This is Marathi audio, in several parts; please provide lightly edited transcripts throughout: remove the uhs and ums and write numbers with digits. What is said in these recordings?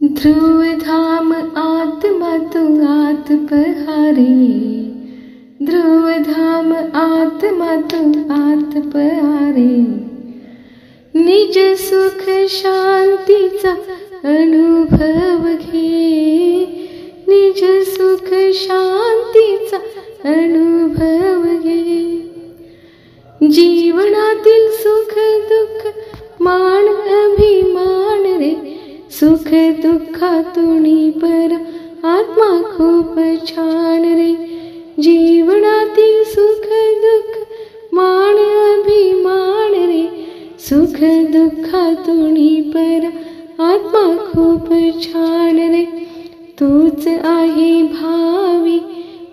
ध्रुव धाम आत्मा तू आत पहारे, ध्रुव धाम आत्मा तू आत पहारे। निज सुख शांतीचा अनुभव घे, निज सुख शांतीचा अनुभव घे। जीवनातील सुख दुःख मान अभिमान रे, सुख दुःखातूनी पर आत्मा खूप छान रे। जीवनातील सुख दुःख मान अभिमान रे, सुख दुःखातूनी पर आत्मा खूप छान रे। तूच आहे भावी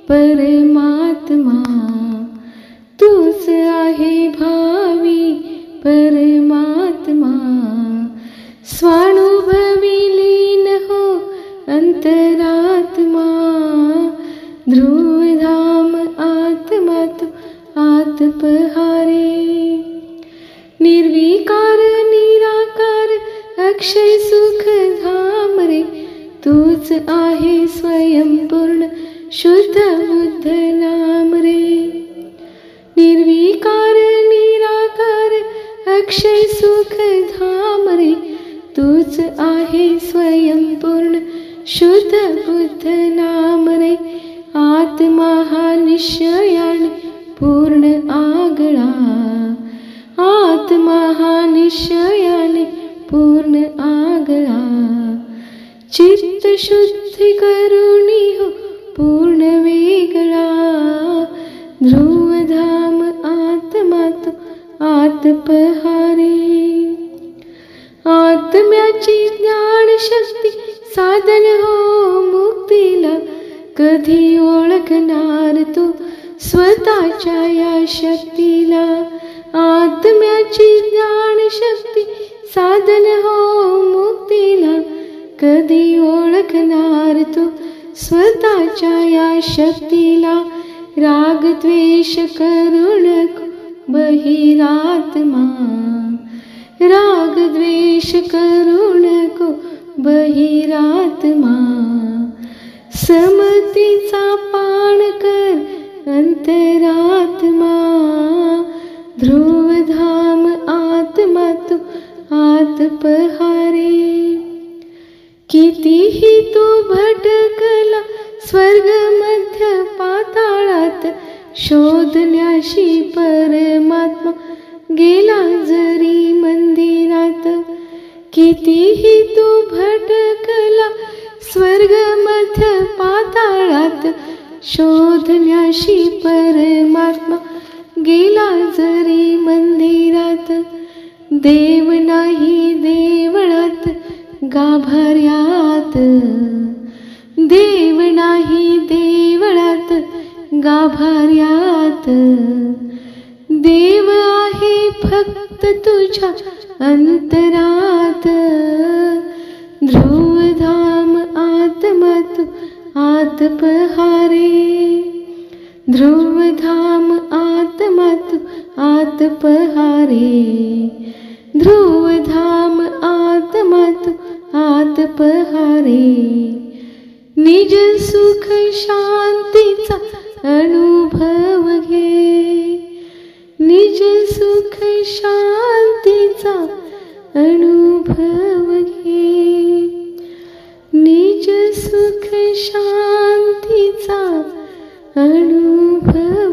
परमात्मा, तूच आहे भावी परमात्मा। स्वानुभवी लीन हो अंतरात्मा, ध्रुव धाम आत्मा तू आत पहारे। निर्विकार निराकार अक्षय सुख धाम रे, तूच आहे स्वयंपूर्ण शुद्ध बुद्ध नाम रे। निर्विकार निराकार अक्षय सुख धाम रे, तूच आहे स्वयंपूर्ण शुद्ध बुद्ध नाम रे। आत्मा हा निश्चयाने पूर्ण आगळा, आत्मा हा निश्चयाने पूर्ण आगळा। चित्त शुद्धी करुणी हो पूर्ण वेगळा, ध्रुव धाम आत्मा तू आत पहारे। आत्म्याची ज्ञान शक्ती साधन हो मुक्तीला, कधी ओळखणार तू स्वतःच्या या शक्तीला। आत्म्याची ज्ञान शक्ती साधन हो मुक्तीला, कधी ओळखणार तू स्वतःच्या या शक्तीला। राग द्वेष करू नको बहिरात्मा, राग द्वेष करू नको बहिरात्मा। समतेचा पान कर अंतरात्मा, ध्रुव धाम आत्मा तू आत पहारे। कितीही तू भटकला स्वर्ग मध्य पाताळात, शोधण्याशी परमात्मा गेला जरी मंदिरात। कितीही तू भटकला स्वर्ग मध्य पाताळात, शोधण्याशी परमात्मा गेला जरी मंदिरात। देव नाही देवळात गाभाऱ्यात, देव नाही देवळात गाभाऱ्यात। देव आहे फक्त तुझ्या अंतरात, ध्रुव धाम आत्मा तू आत पहारे। ध्रुव धाम आत्मा तू आत पहारे, ध्रुव धाम आत्मा तू आत पहारे। निज सुख शांतीचा अनुभव घे, निज सुख शांतीचा अनुभव घे, निज सुख शांतीचा अनुभव